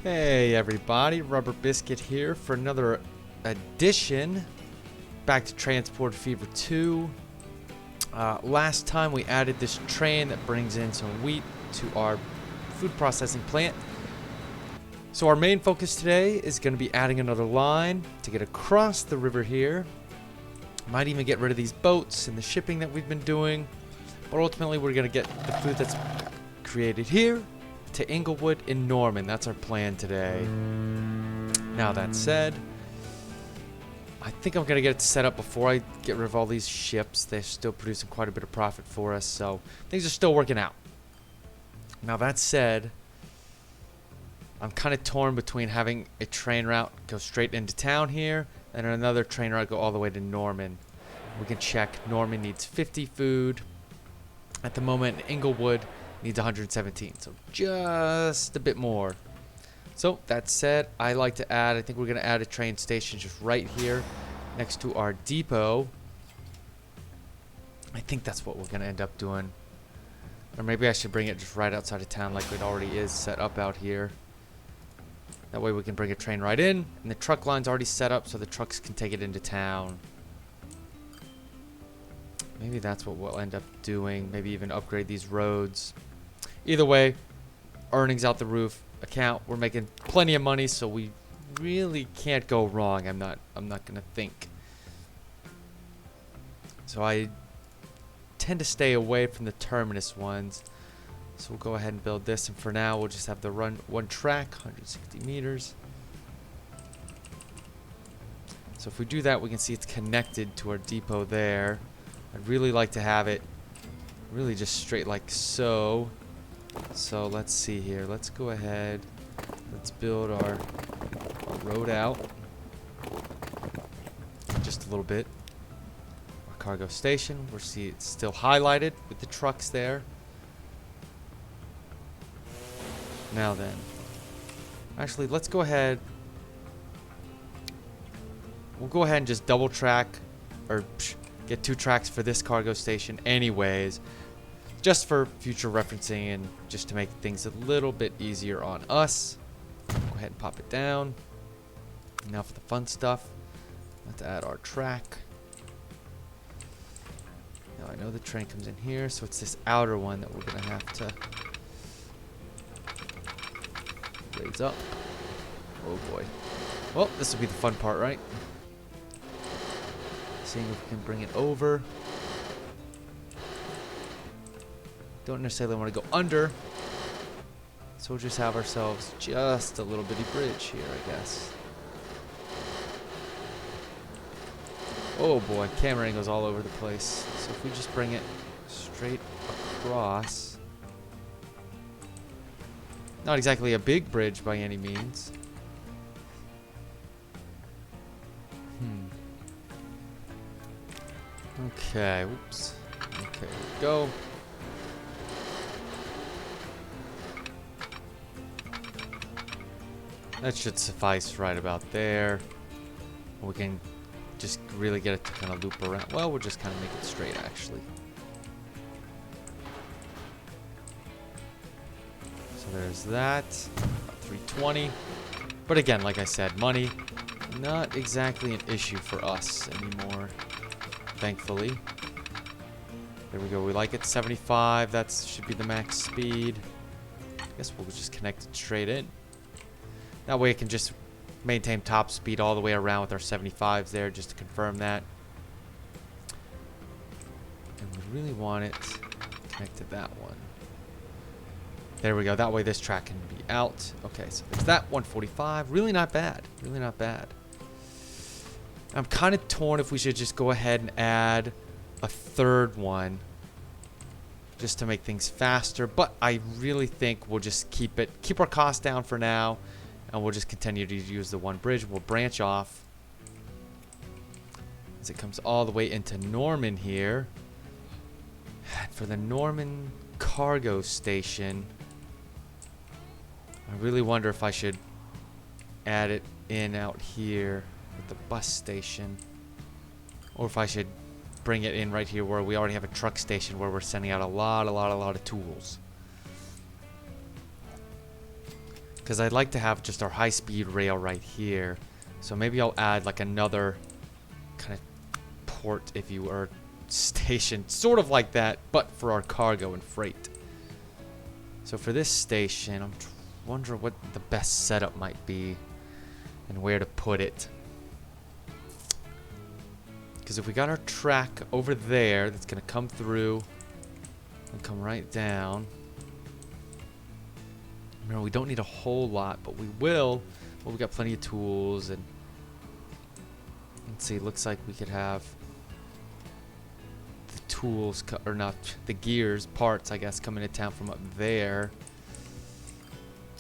Hey everybody, Rubber Biscuit here for another edition back to Transport Fever 2. Last time we added this train that brings in some wheat to our food processing plant. So our main focus today is going to be adding another line to get across the river here. Might even get rid of these boats and the shipping that we've been doing. But ultimately we're going to get the food that's created here to Inglewood in Norman. That's our plan today. Now that said, I think I'm gonna get it set up before I get rid of all these ships. They're still producing quite a bit of profit for us, so things are still working out. Now that said, I'm kind of torn between having a train route go straight into town here and another train route go all the way to Norman. We can check. Norman needs 50 food at the moment. Inglewood needs 117, so just a bit more. So that said, I like to add, I think we're going to add a train station just right here next to our depot. I think that's what we're going to end up doing. Or maybe I should bring it just right outside of town like it already is set up out here. That way we can bring a train right in, and the truck line's already set up so the trucks can take it into town. Maybe that's what we'll end up doing. Maybe even upgrade these roads. Either way, earnings out the roof, account, we're making plenty of money, so we really can't go wrong. I'm not gonna think. So I tend to stay away from the terminus ones. So we'll go ahead and build this, and for now we'll just have the one track, 160 meters. So if we do that, we can see it's connected to our depot there. I'd really like to have it really just straight like so. So let's see here. Let's go ahead. Let's build our road out just a little bit. Our cargo station. We'll see it's still highlighted with the trucks there. Now then. Actually, let's go ahead. We'll go ahead and just double track or get 2 tracks for this cargo station anyways. Just for future referencing and just to make things a little bit easier on us. Go ahead and pop it down. Now for the fun stuff. Let's add our track. Now I know the train comes in here, so it's this outer one that we're going to have to raise up. Oh boy. Well, this will be the fun part, right? Seeing if we can bring it over. Don't necessarily want to go under, so we'll just have ourselves just a little bitty bridge here, I guess. Oh boy, camera angles all over the place. So if we just bring it straight across, not exactly a big bridge by any means. Okay, whoops. Okay, here we go. That should suffice right about there. We can just really get it to kind of loop around. Well, we'll just kind of make it straight, actually. So there's that. About 320. But again, like I said, money, not exactly an issue for us anymore. Thankfully. There we go. We like it. 75. That should be the max speed. I guess we'll just connect it straight in. That way it can just maintain top speed all the way around with our 75s there, just to confirm that. And we really want it connected to that one. There we go. That way this track can be out. Okay, so there's that 145. Really not bad. Really not bad. I'm kind of torn if we should just go ahead and add a third one just to make things faster, but I really think we'll just keep our costs down for now. And we'll just continue to use the one bridge. We'll branch off as it comes all the way into Norman here. For the Norman cargo station, I really wonder if I should add it in out here with the bus station. Or if I should bring it in right here where we already have a truck station where we're sending out a lot of tools. Because I'd like to have just our high-speed rail right here. So maybe I'll add like another kind of port, if you were, station, sort of like that, but for our cargo and freight. So for this station, I'm wondering what the best setup might be and where to put it. Because if we got our track over there, that's going to come through and come right down. Remember, we don't need a whole lot, but we will. Well, we got plenty of tools, and let's see. Looks like we could have the tools, or not the gears, parts, I guess, coming into town from up there.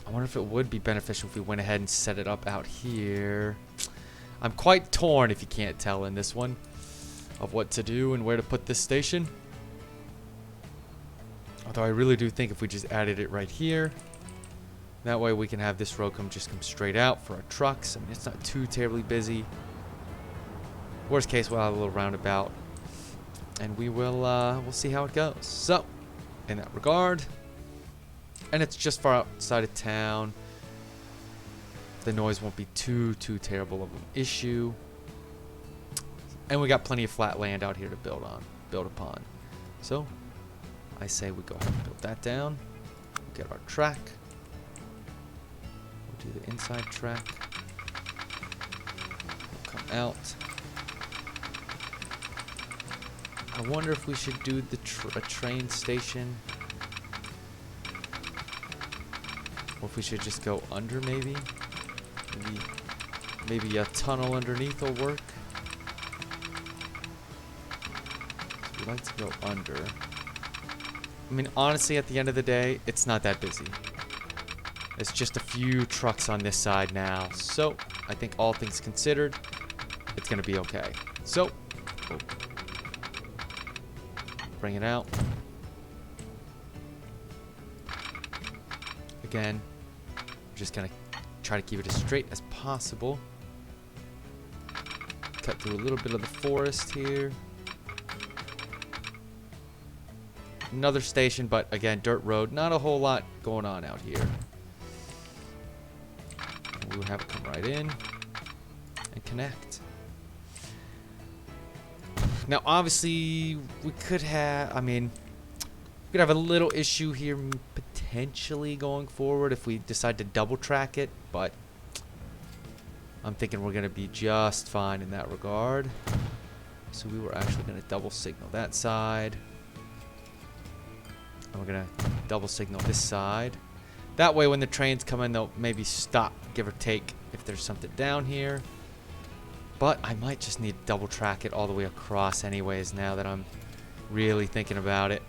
I wonder if it would be beneficial if we went ahead and set it up out here. I'm quite torn, if you can't tell, in this one, of what to do and where to put this station. Although I really do think if we just added it right here, that way we can have this road come straight out for our trucks. I mean, it's not too terribly busy. Worst case, we'll have a little roundabout, and we'll see how it goes. So, in that regard, and it's just far outside of town, the noise won't be too terrible of an issue, and we got plenty of flat land out here to build upon. So, I say we go ahead and build that down. Get our track. Do the inside track. We'll come out. I wonder if we should do a train station, or if we should just go under, maybe maybe a tunnel underneath will work. So we like to go under. I mean, honestly, at the end of the day, it's not that busy. It's just a few trucks on this side now. So, I think all things considered, it's going to be okay. So, bring it out. Again, just going to try to keep it as straight as possible. Cut through a little bit of the forest here. Another station, but again, dirt road. Not a whole lot going on out here. We'll have it come right in and connect. Now, obviously, we could have, we could have a little issue here potentially going forward if we decide to double track it, but I'm thinking we're going to be just fine in that regard. So we were actually going to double signal that side. And we're going to double signal this side. That way when the trains come in, they'll maybe stop, give or take, if there's something down here. But I might just need to double track it all the way across anyways, now that I'm really thinking about it.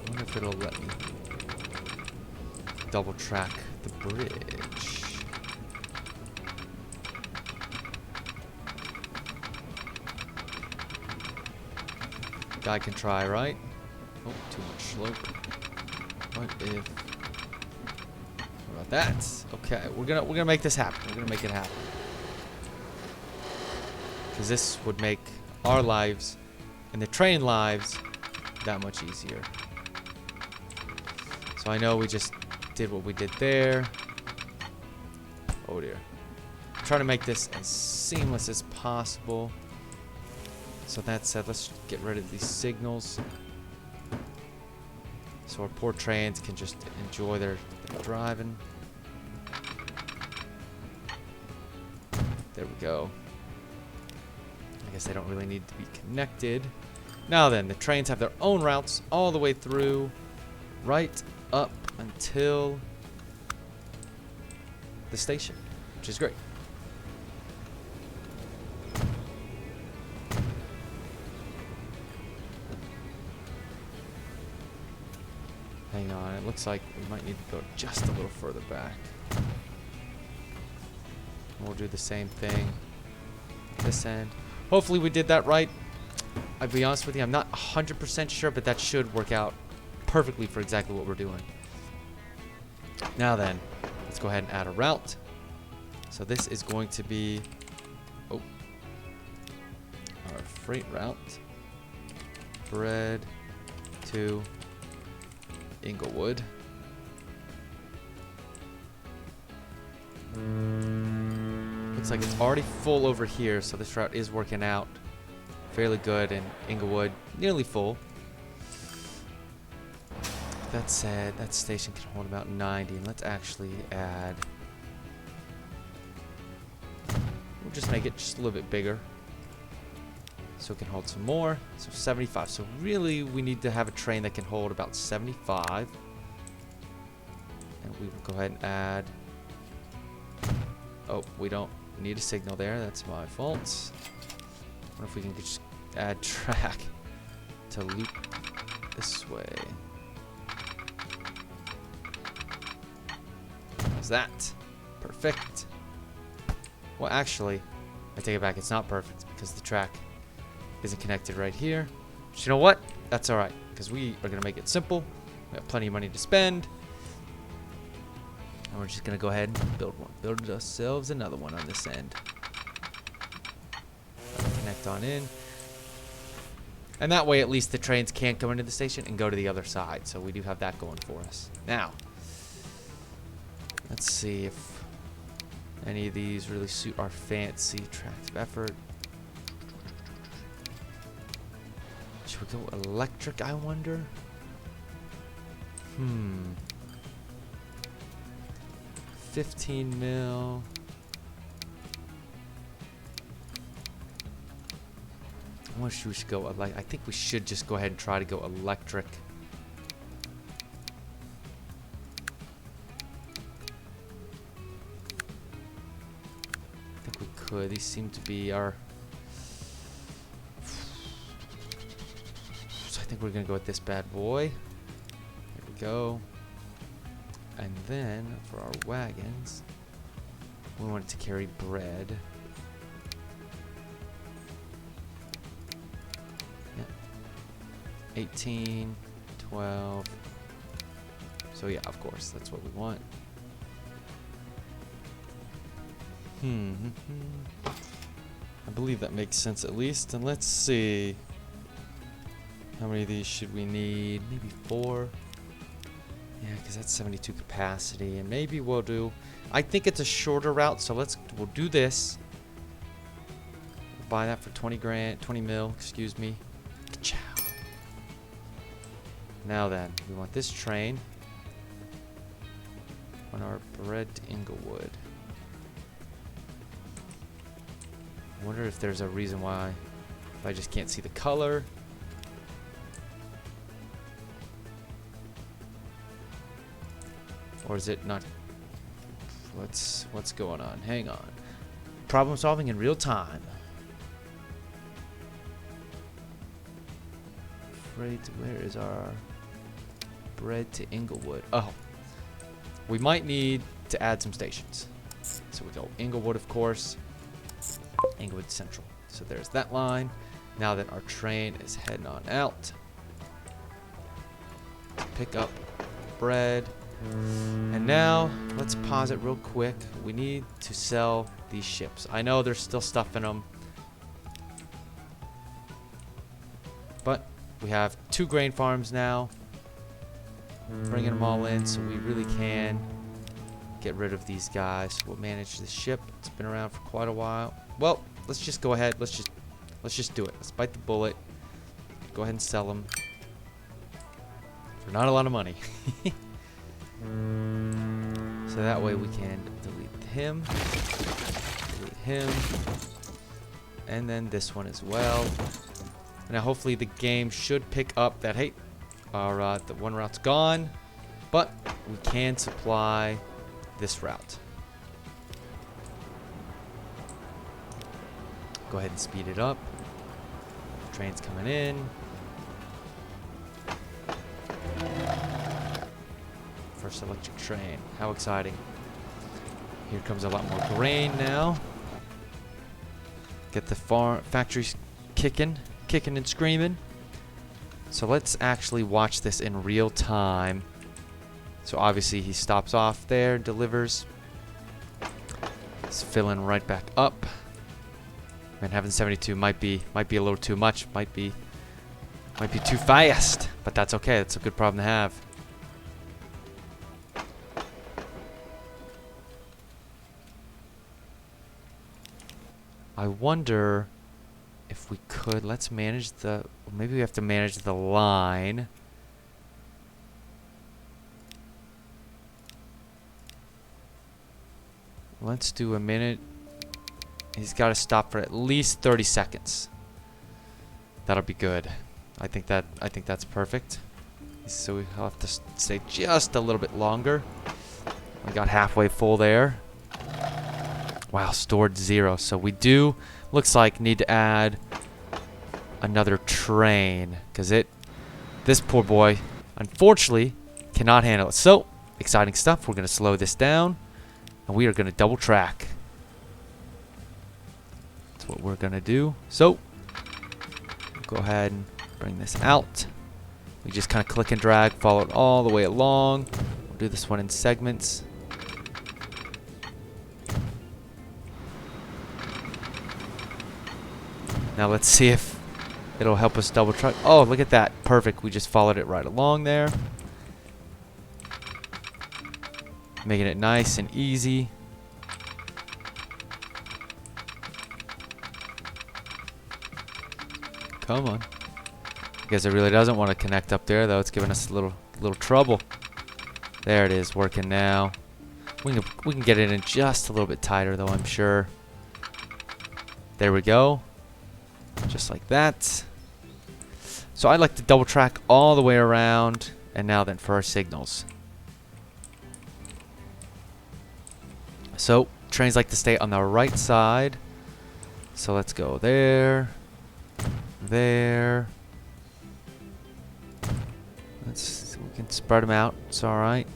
I wonder if it'll let me double track the bridge. Guy can try, right? Oh, too much slope. What if? What about that? Okay, we're gonna make this happen. We're gonna make it happen. Because this would make our lives and the train lives that much easier. So I know we just did what we did there. Oh dear. I'm trying to make this as seamless as possible. So that said, let's get rid of these signals, so our poor trains can just enjoy their driving. There we go. I guess they don't really need to be connected. Now then, the trains have their own routes all the way through, right up until the station, which is great. Hang on, it looks like we might need to go just a little further back. We'll do the same thing this end. Hopefully we did that right. I'll be honest with you, I'm not 100% sure, but that should work out perfectly for exactly what we're doing. Now then, let's go ahead and add a route. So this is going to be our freight route. bread to Inglewood. Looks like it's already full over here, so this route is working out fairly good, and Inglewood nearly full. That said, that station can hold about 90, and let's actually add... We'll just make it just a little bit bigger, so it can hold some more. So 75. So really, we need to have a train that can hold about 75. And we will go ahead and add... Oh, we don't need a signal there. That's my fault. I wonder if we can just add track to loop this way. How's that? Perfect. Well, actually, I take it back. It's not perfect because the track isn't connected right here. But you know what? That's all right, because we are going to make it simple. We have plenty of money to spend. And we're just going to go ahead and build one. Build ourselves another one on this end. Connect on in. And that way, at least the trains can't come into the station and go to the other side. So we do have that going for us. Now, let's see if any of these really suit our fancy tracks of effort. Should we go electric, I wonder? 15 mil. I wish we should go I think we should just go ahead and try to go electric. I think we could. These seem to be our... So I think we're gonna go with this bad boy. Here we go. And then for our wagons, we want it to carry bread. Yep. 18, 12. So yeah, of course, that's what we want. I believe that makes sense at least. And let's see. How many of these should we need? Maybe 4. Yeah, because that's 72 capacity. And maybe we'll do... I think it's a shorter route, so we'll do this. We'll buy that for 20 grand, 20 mil, excuse me. Ka-chow. Now then, we want this train on our bread to Inglewood. I wonder if there's a reason why, if I just can't see the color. Or is it not? What's going on? Hang on. Problem solving in real time. Where is our bread to Inglewood? Oh, we might need to add some stations. So we go Inglewood, of course. Inglewood Central. So there's that line. Now that our train is heading on out to pick up bread. And now, let's pause it real quick. We need to sell these ships. I know there's still stuff in them, but we have 2 grain farms now, bringing them all in, so we really can get rid of these guys. We'll manage this ship. It's been around for quite a while. Well, let's just go ahead. Let's just do it. Let's bite the bullet. Go ahead and sell them for not a lot of money. So that way we can delete him, and then this one as well. Now hopefully the game should pick up that, hey, the one route's gone, but we can supply this route. Go ahead and speed it up. Train's coming in. First electric train. How exciting. Here comes a lot more grain now. Get the factories kicking and screaming. So let's actually watch this in real time. So obviously he stops off there, delivers. It's filling right back up. Man, having 72 might be a little too much. Might be Might be too fast, but that's okay. That's a good problem to have. I wonder if we could, let's manage the, maybe we have to manage the line. Let's do a minute. He's got to stop for at least 30 seconds. That'll be good. I think that's perfect. So we have to stay just a little bit longer. We got halfway full there. Wow, stored 0. So we do, looks like, need to add another train. Because this poor boy, unfortunately, cannot handle it. So, exciting stuff. We're going to slow this down. And we are going to double track. That's what we're going to do. So, go ahead and bring this out. We just kind of click and drag, follow it all the way along. We'll do this one in segments. Now let's see if it'll help us double track. Oh, look at that. Perfect. We just followed it right along there. Making it nice and easy. Come on. I guess it really doesn't want to connect up there, though. It's giving us a little trouble. There it is, working now. We can get it in just a little bit tighter, though, I'm sure. There we go. Just like that. So I like to double track all the way around. And now then for our signals. So trains like to stay on the right side. So let's go there. There. We can spread them out. It's alright.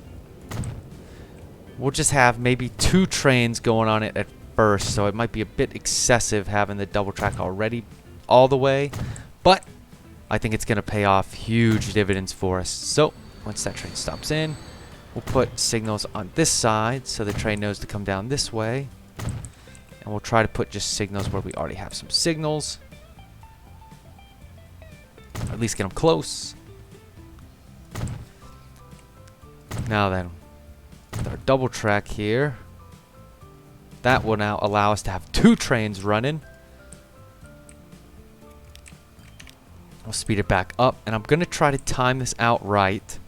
We'll just have maybe 2 trains going on it at first. So it might be a bit excessive having the double track already all the way, but I think it's going to pay off huge dividends for us. So once that train stops in, we'll put signals on this side so the train knows to come down this way, and we'll try to put just signals where we already have some signals. At least get them close. Now then, with our double track here, that will now allow us to have 2 trains running. I'll speed it back up, and I'm going to try to time this out right.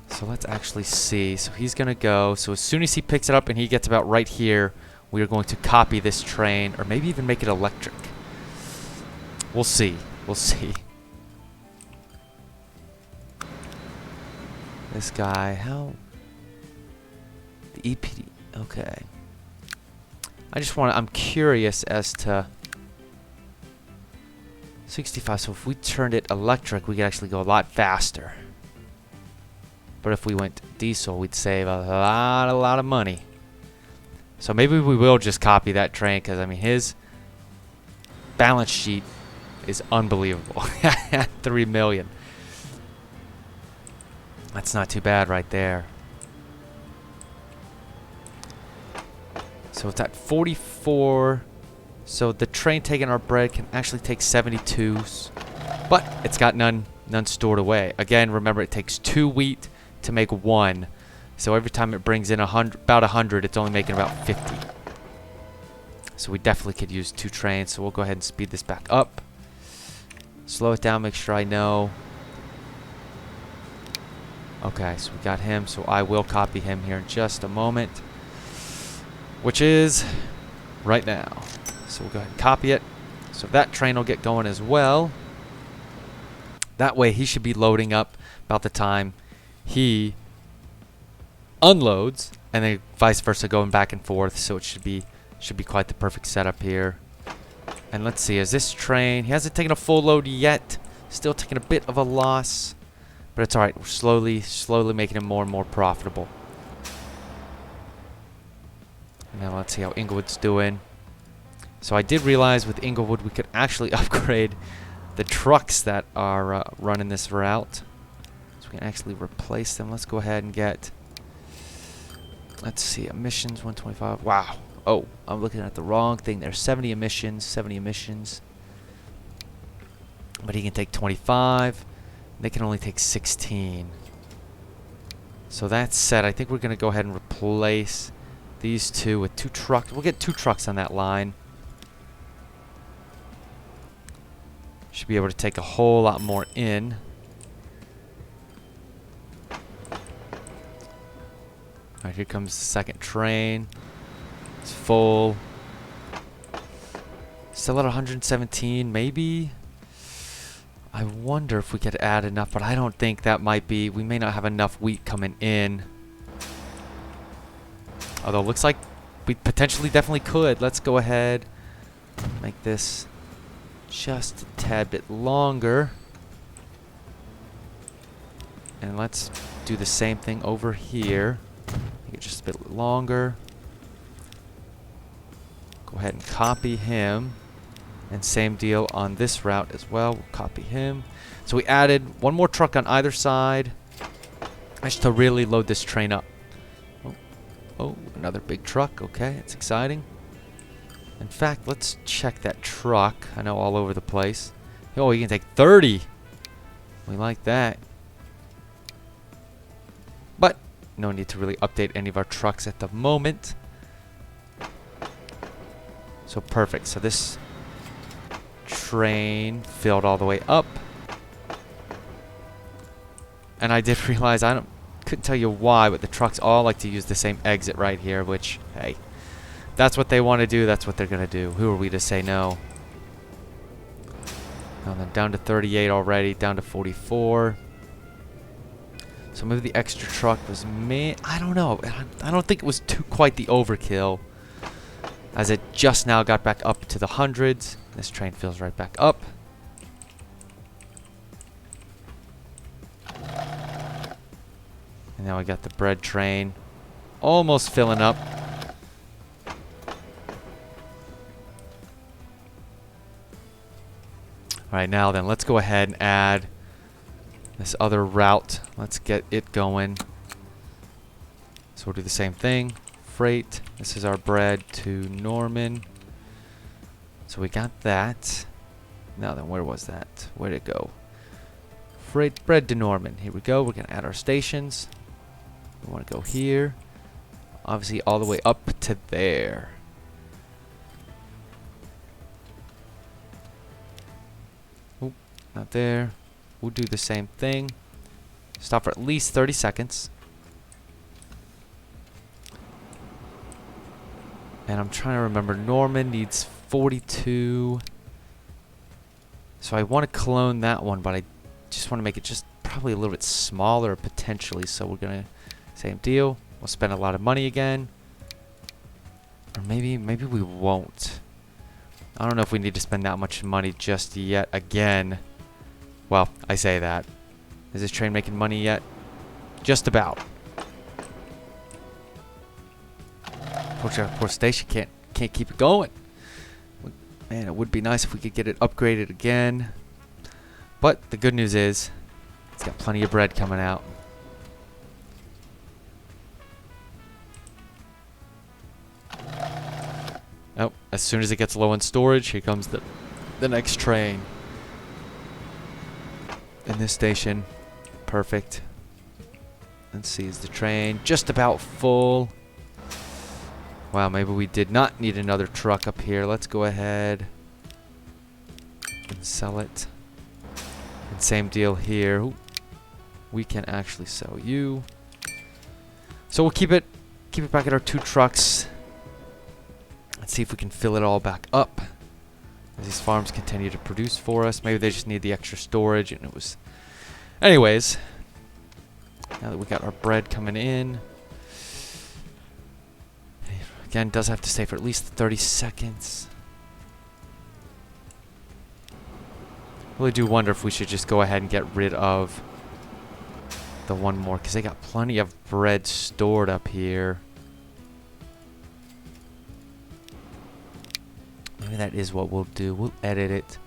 So let's actually see. So he's going to go. So as soon as he picks it up and he gets about right here, we are going to copy this train, or maybe even make it electric. We'll see. We'll see. This guy, how? The EPD. Okay. I'm curious as to 65. So if we turned it electric, we could actually go a lot faster. But if we went diesel, we'd save a lot of money. So maybe we will just copy that train, because I mean his balance sheet is unbelievable. 3 million. That's not too bad right there. So it's at 44. So the train taking our bread can actually take 72s, but it's got none stored away. Again, remember it takes 2 wheat to make 1. So every time it brings in about 100, it's only making about 50. So we definitely could use 2 trains. So we'll go ahead and speed this back up. Slow it down, make sure I know. Okay, so we got him. So I will copy him here in just a moment, which is right now. So we'll go ahead and copy it. So that train will get going as well. That way he should be loading up about the time he unloads, and then vice versa, going back and forth. So it should be quite the perfect setup here. And let's see, is this train, he hasn't taken a full load yet. Still taking a bit of a loss, but it's alright. We're slowly making him more and more profitable. Now let's see how Inglewood's doing. So I did realize with Inglewood we could actually upgrade the trucks that are running this route. So we can actually replace them. Let's go ahead and get, let's see, emissions 125. Wow. Oh, I'm looking at the wrong thing there. 70 emissions. But he can take 25. They can only take 16. So that said, I think we're going to go ahead and replace these two with 2 trucks. We'll get 2 trucks on that line. Should be able to take a whole lot more in. Alright, here comes the second train. It's full. Still at 117, maybe? I wonder if we could add enough, but I don't think that might be. We may not have enough wheat coming in. Although it looks like we potentially definitely could. Let's go ahead. Make this just a tad bit longer. And let's do the same thing over here. Make it just a bit longer. Go ahead and copy him. And same deal on this route as well. We'll copy him. So we added 1 more truck on either side. Just to really load this train up. Oh, another big truck. Okay, it's exciting. In fact, let's check that truck. I know all over the place. Oh, you can take 30. We like that. But no need to really update any of our trucks at the moment. So perfect. So this train filled all the way up. And I did realize couldn't tell you why, but the trucks all like to use the same exit right here, which, hey, that's what they want to do, that's what they're going to do. Who are we to say no? Now then, down to 38 already, down to 44. So maybe the extra truck was I don't know. I don't think it was quite the overkill, as it just now got back up to the hundreds. This train fills right back up. And now we got the bread train almost filling up. Alright, now then, let's go ahead and add this other route. Let's get it going. So we'll do the same thing. Freight. This is our bread to Norman. So we got that. Now then, where was that? Where'd it go? Freight bread to Norman. Here we go. We're going to add our stations. We want to go here. Obviously, all the way up to there. Oop, not there. We'll do the same thing. Stop for at least 30 seconds. And I'm trying to remember. Norman needs 42. So I want to clone that one, but I just want to make it just probably a little bit smaller potentially. So we're going to, same deal. We'll spend a lot of money again. Or maybe we won't. I don't know if we need to spend that much money just yet again. Well, I say that. Is this train making money yet? Just about. Poor station can't keep it going. Man, it would be nice if we could get it upgraded again. But the good news is, it's got plenty of bread coming out. Oh, as soon as it gets low in storage, here comes the next train. In this station. Perfect. Let's see, is the train just about full? Wow, maybe we did not need another truck up here. Let's go ahead and sell it. And same deal here. Ooh, we can actually sell you. So we'll keep it back at our 2 trucks. Let's see if we can fill it all back up as these farms continue to produce for us. Maybe they just need the extra storage, and it was... Anyways, now that we got our bread coming in, again, does have to stay for at least 30 seconds. Really do wonder if we should just go ahead and get rid of the one more, because they got plenty of bread stored up here. Maybe that is what we'll do. We'll edit it.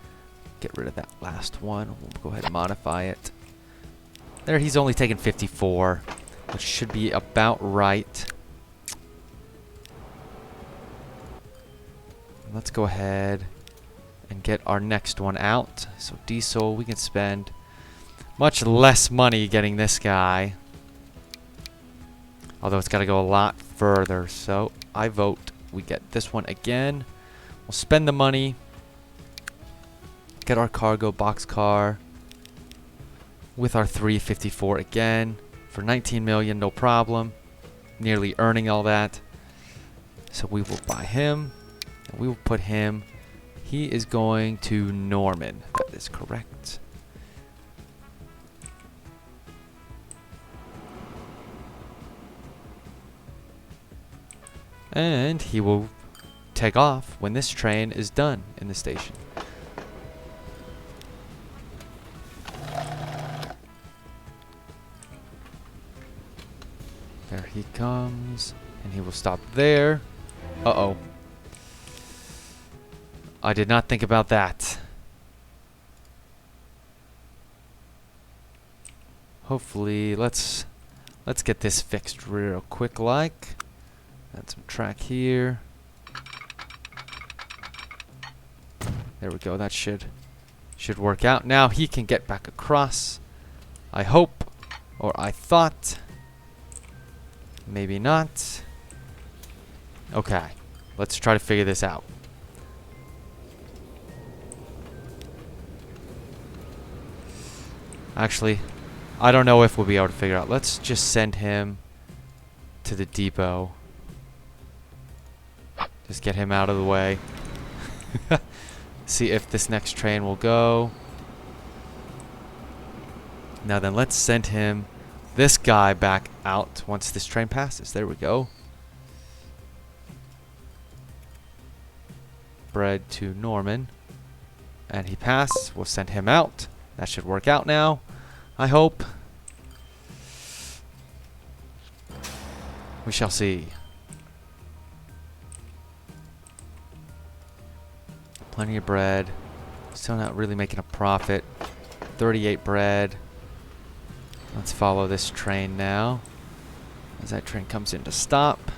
Get rid of that last one. We'll go ahead and modify it. There, he's only taken 54, which should be about right. Let's go ahead and get our next one out. So diesel, we can spend much less money getting this guy. Although it's got to go a lot further. So I vote we get this one again. We'll spend the money. Get our cargo boxcar with our 354 again for 19 million, no problem. Nearly earning all that. So we will buy him. And we will put him. He is going to Norman. That is correct. And he will take off when this train is done in the station. There he comes. And he will stop there. Uh-oh. I did not think about that. Hopefully, let's get this fixed real quick like. Add some track here. There we go. That should work out. Now he can get back across. I hope, or I thought. Maybe not. Okay. Let's try to figure this out. Actually, I don't know if we'll be able to figure out. Let's just send him to the depot. Just get him out of the way. See if this next train will go. Now then, let's send him, this guy, back out once this train passes. There we go. Bread to Norman. And he passed. We'll send him out. That should work out now, I hope. We shall see. Plenty of bread. Still not really making a profit. 38 bread. Let's follow this train now. As that train comes in to stop.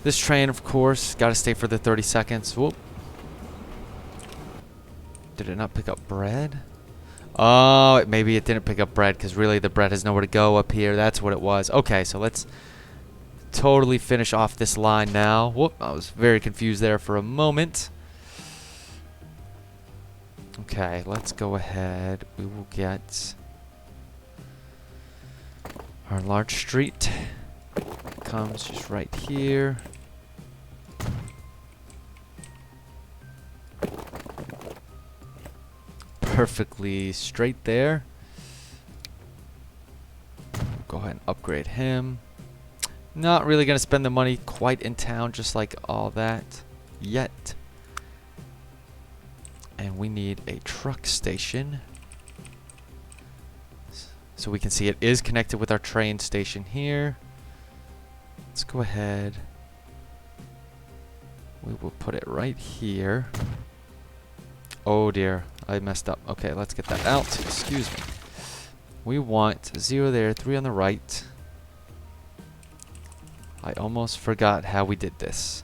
This train, of course, got to stay for the 30 seconds. Whoop. Did it not pick up bread? Oh, maybe it didn't pick up bread because really the bread has nowhere to go up here. That's what it was. Okay, so let's totally finish off this line now. Whoop, I was very confused there for a moment. Okay, let's go ahead. We will get our large street. Comes just right here. Perfectly straight there. Go ahead and upgrade him. Not really going to spend the money quite in town just like all that yet. And we need a truck station. So we can see it is connected with our train station here. Let's go ahead. We will put it right here. Oh dear, I messed up. Okay, let's get that out. Excuse me. We want 0 there, 3 on the right. I almost forgot how we did this.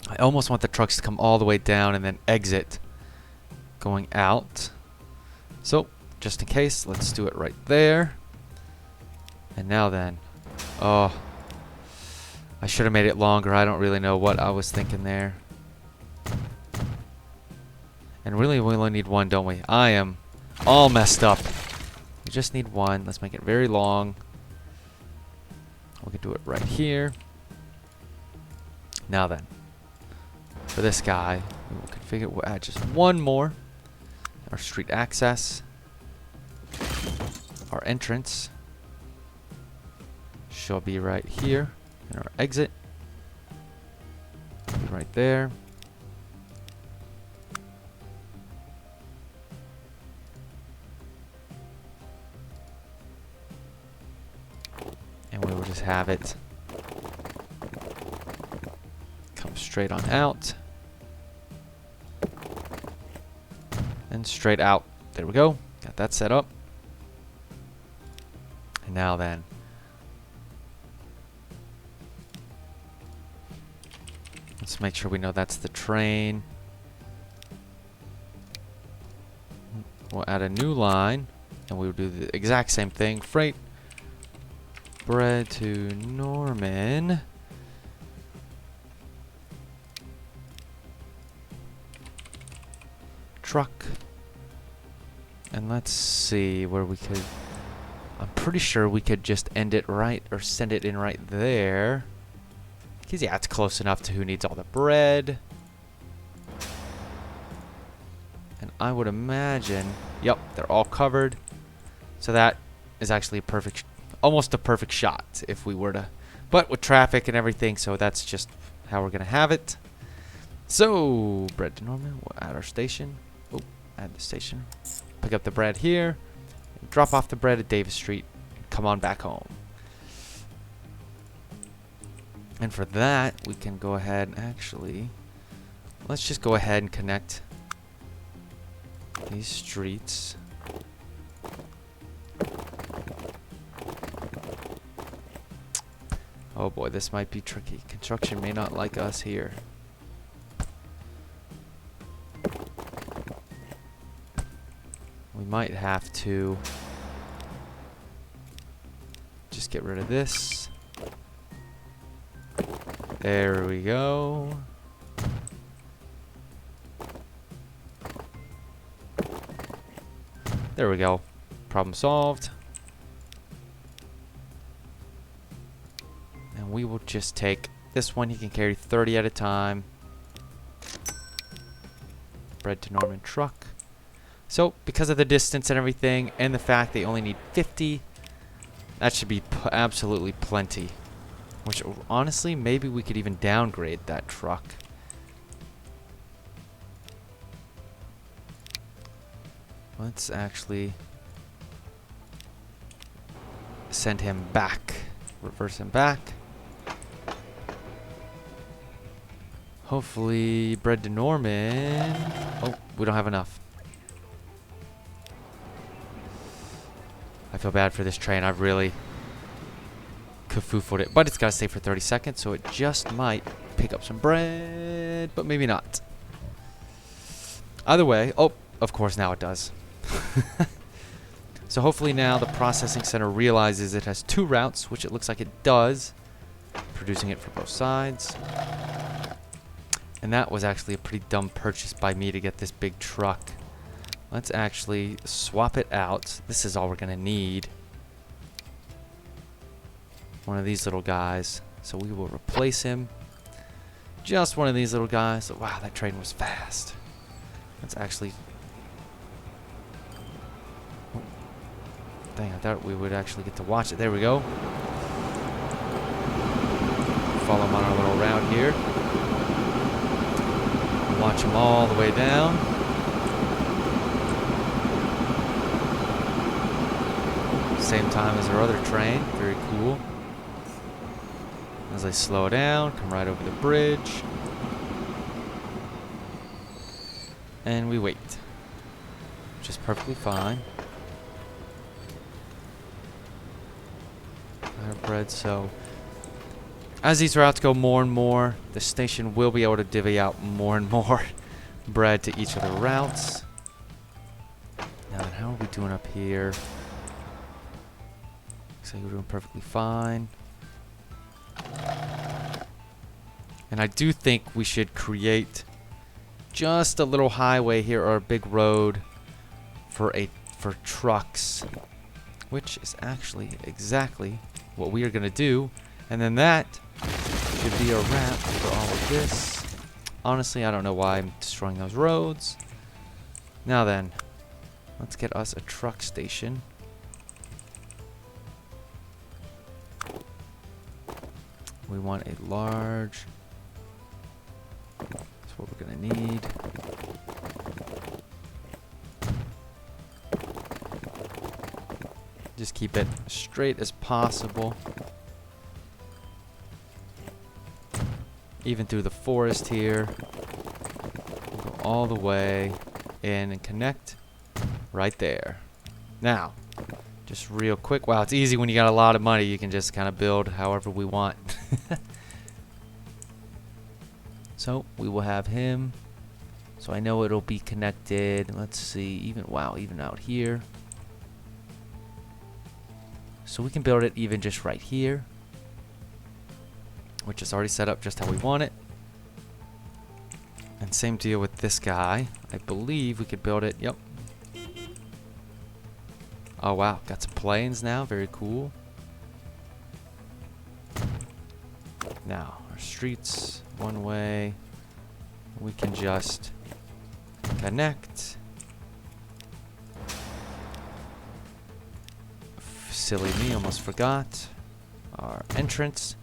I almost want the trucks to come all the way down and then exit going out. So, just in case, let's do it right there. And now then. Oh. I should have made it longer. I don't really know what I was thinking there. And really, we only need one, don't we? I am all messed up. We just need one. Let's make it very long. We can do it right here. Now then. For this guy, we will configure, we'll add just one more. Our street access. Our entrance shall be right here. And our exit will be right there. And we will just have it come straight on out. And straight out. There we go. Got that set up. And now then. Let's make sure we know that's the train. We'll add a new line, and we'll do the exact same thing. Freight bread to Norman. Truck. And let's see where we could... I'm pretty sure we could just end it right, or send it in right there. Because, yeah, it's close enough to who needs all the bread. And I would imagine... Yep, they're all covered. So that is actually a perfect... Almost a perfect shot if we were to... But with traffic and everything, so that's just how we're going to have it. So, bread to Norman. We'll add our station. Oh, add the station. Pick up the bread here. Drop off the bread at Davis Street. Come on back home. And for that, we can go ahead and actually... Let's just go ahead and connect these streets. Oh boy, this might be tricky. Construction may not like us here. We might have to just get rid of this. There we go. There we go. Problem solved. And we will just take this one. He can carry 30 at a time. Bread to Norman truck. So, because of the distance and everything, and the fact they only need 50, that should be absolutely plenty. Which, honestly, maybe we could even downgrade that truck. Let's actually send him back. Reverse him back. Hopefully, bread to Norman. Oh, we don't have enough. I feel bad for this train. I've really kafoofled it. But it's got to stay for 30 seconds, so it just might pick up some bread. But maybe not. Either way. Oh, of course, now it does. So hopefully now the processing center realizes it has 2 routes, which it looks like it does. Producing it for both sides. And that was actually a pretty dumb purchase by me to get this big truck. Let's actually swap it out. This is all we're going to need. One of these little guys. So we will replace him. Just one of these little guys. Wow, that train was fast. Let's actually... Oh. Dang, I thought we would actually get to watch it. There we go. Follow him on our little route here. Watch him all the way down. Same time as our other train. Very cool. As they slow down, come right over the bridge. And we wait. Which is perfectly fine. Our bread, so... As these routes go more and more, the station will be able to divvy out more and more bread to each of the routes. Now then, how are we doing up here? Looks like we're doing perfectly fine. And I do think we should create just a little highway here, or a big road for trucks, which is actually exactly what we are going to do. And then that should be a wrap for all of this. Honestly, I don't know why I'm destroying those roads. Now then, let's get us a truck station. We want a large... That's what we're going to need. Just keep it straight as possible. Even through the forest here. We'll go all the way in and connect right there. Now, just real quick. Wow, it's easy when you got a lot of money. You can just kind of build however we want. So we will have him. So I know it'll be connected. Let's see, even out here. So we can build it even just right here, which is already set up just how we want it. And same deal with this guy. I believe we could build it. Yep. Oh wow, got some planes now. Very cool. Now our streets one way. We can just connect. Silly me, almost forgot. Our entrance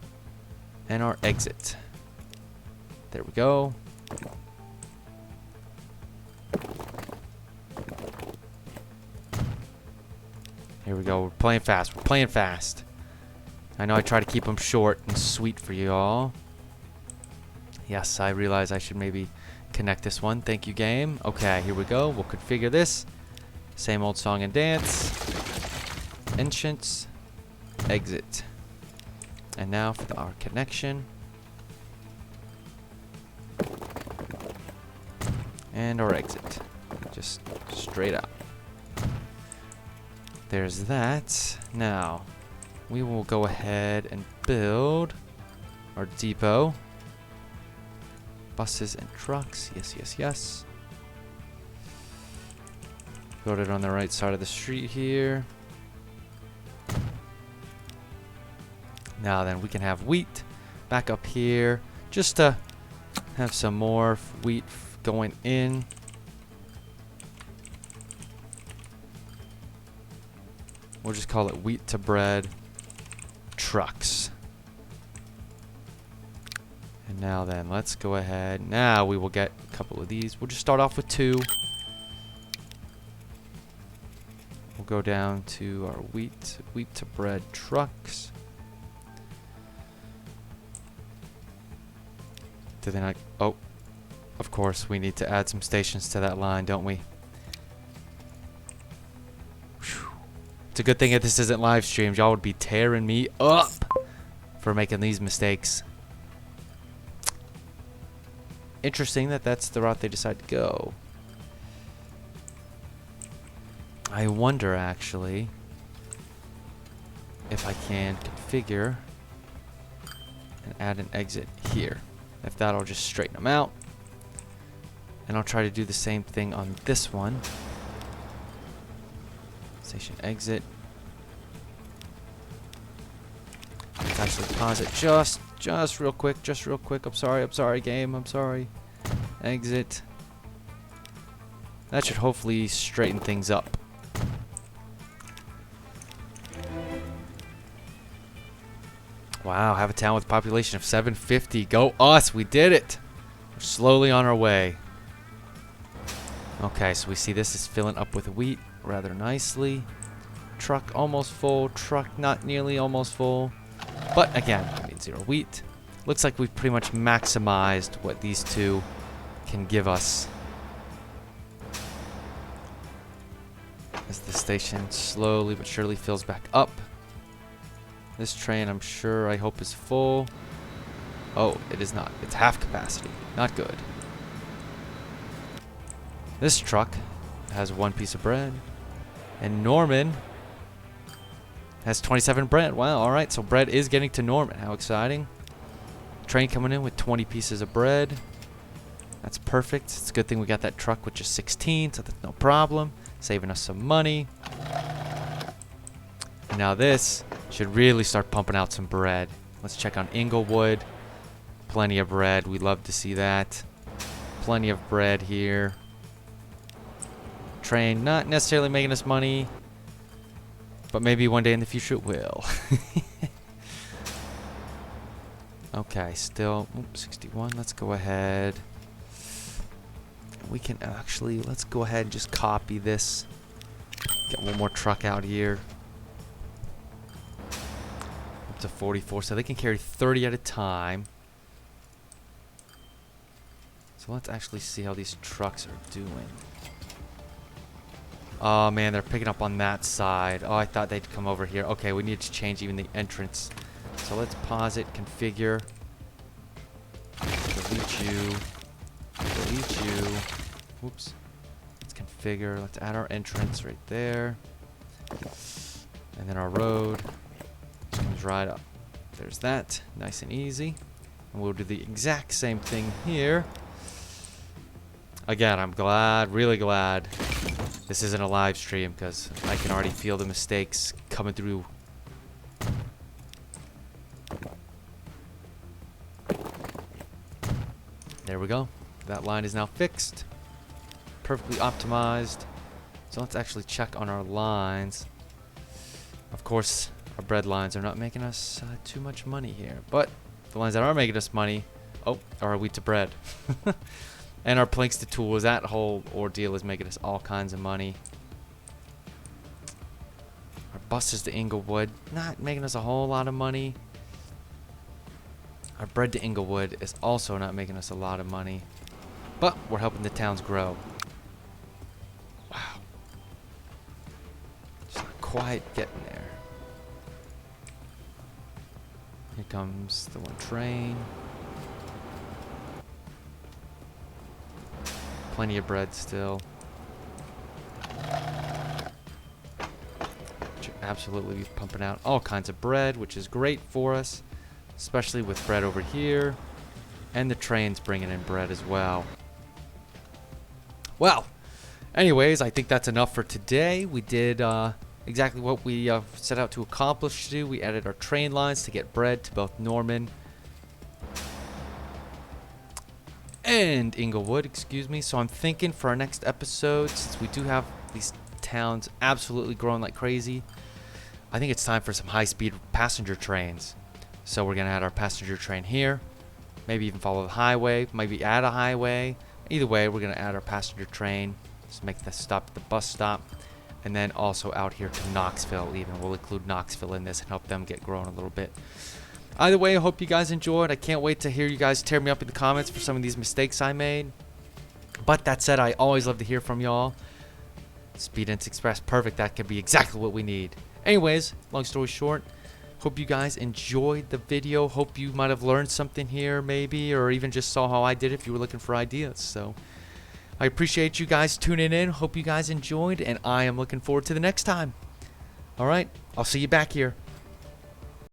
and our exit. There we go. Here we go. We're playing fast. We're playing fast. I know I try to keep them short and sweet for you all. Yes, I realize I should maybe connect this one. Thank you, game. Okay, here we go. We'll configure this. Same old song and dance. Entrance. Exit. And now for our connection. And our exit. Just straight up. There's that. Now, we will go ahead and build our depot. Buses and trucks. Yes, yes, yes. Build it on the right side of the street here. Now then, we can have wheat back up here. Just to have some more wheat going in. We'll just call it wheat to bread trucks. And now then, let's go ahead. Now we will get a couple of these. We'll just start off with 2. We'll go down to our wheat to bread trucks. Did they not? Oh, of course, we need to add some stations to that line, don't we? Whew. It's a good thing that this isn't live streamed. Y'all would be tearing me up for making these mistakes. Interesting that that's the route they decide to go. I wonder, actually, if I can configure and add an exit here. If that'll just straighten them out. And I'll try to do the same thing on this one. Station exit. Let's actually pause it just real quick. I'm sorry, game. I'm sorry. Exit. That should hopefully straighten things up. Wow, have a town with a population of 750. Go us, we did it. We're slowly on our way. Okay, so we see this is filling up with wheat rather nicely. Truck almost full, truck not nearly almost full. But again, I need 0 wheat. Looks like we've pretty much maximized what these two can give us. As the station slowly but surely fills back up. This train, I'm sure, I hope, is full. Oh, it is not. It's half capacity. Not good. This truck has 1 piece of bread. And Norman has 27 bread. Wow, alright, so bread is getting to Norman. How exciting. Train coming in with 20 pieces of bread. That's perfect. It's a good thing we got that truck with just 16, so that's no problem. Saving us some money. And now this should really start pumping out some bread. Let's check on Inglewood. Plenty of bread. We love to see that. Plenty of bread here. Train not necessarily making us money, but maybe one day in the future it will. Okay, still 61. Let's go ahead. We can actually, let's go ahead and just copy this. Get one more truck out here. Up to 44, so they can carry 30 at a time. So let's actually see how these trucks are doing. Oh man, they're picking up on that side. Oh, I thought they'd come over here. Okay, we need to change even the entrance. So let's pause it, configure. Delete you. Delete you. Oops. Let's configure. Let's add our entrance right there. And then our road just comes right up. There's that. Nice and easy. And we'll do the exact same thing here. Again, I'm glad, really glad this isn't a live stream because I can already feel the mistakes coming through. There we go. That line is now fixed. Perfectly optimized. So let's actually check on our lines. Of course, our bread lines are not making us too much money here. But the lines that are making us money, are our wheat to bread. And our planks to tools. That whole ordeal is making us all kinds of money. Our buses to Inglewood, not making us a whole lot of money. Our bread to Inglewood is also not making us a lot of money. But we're helping the towns grow. Wow. Just not quite getting there. Here comes the one train. Plenty of bread still. Should absolutely be pumping out all kinds of bread, which is great for us, especially with bread over here. And the train's bringing in bread as well. Well, anyways, I think that's enough for today. We did exactly what we set out to accomplish to do. We added our train lines to get bread to both Norman and Inglewood, excuse me. So I'm thinking for our next episode, since we do have these towns absolutely growing like crazy, I think it's time for some high-speed passenger trains. So we're gonna add our passenger train here, maybe even follow the highway, maybe add a highway. Either way, we're gonna add our passenger train. Just make the stop at the bus stop, and then also out here to Knoxville. Even we'll include Knoxville in this and help them get growing a little bit. Either way, I hope you guys enjoyed. I can't wait to hear you guys tear me up in the comments for some of these mistakes I made. But that said, I always love to hear from y'all. Speed Ins Express, perfect. That could be exactly what we need. Anyways, long story short, hope you guys enjoyed the video. Hope you might have learned something here maybe, or even just saw how I did it if you were looking for ideas. So I appreciate you guys tuning in. Hope you guys enjoyed, and I am looking forward to the next time. All right, I'll see you back here.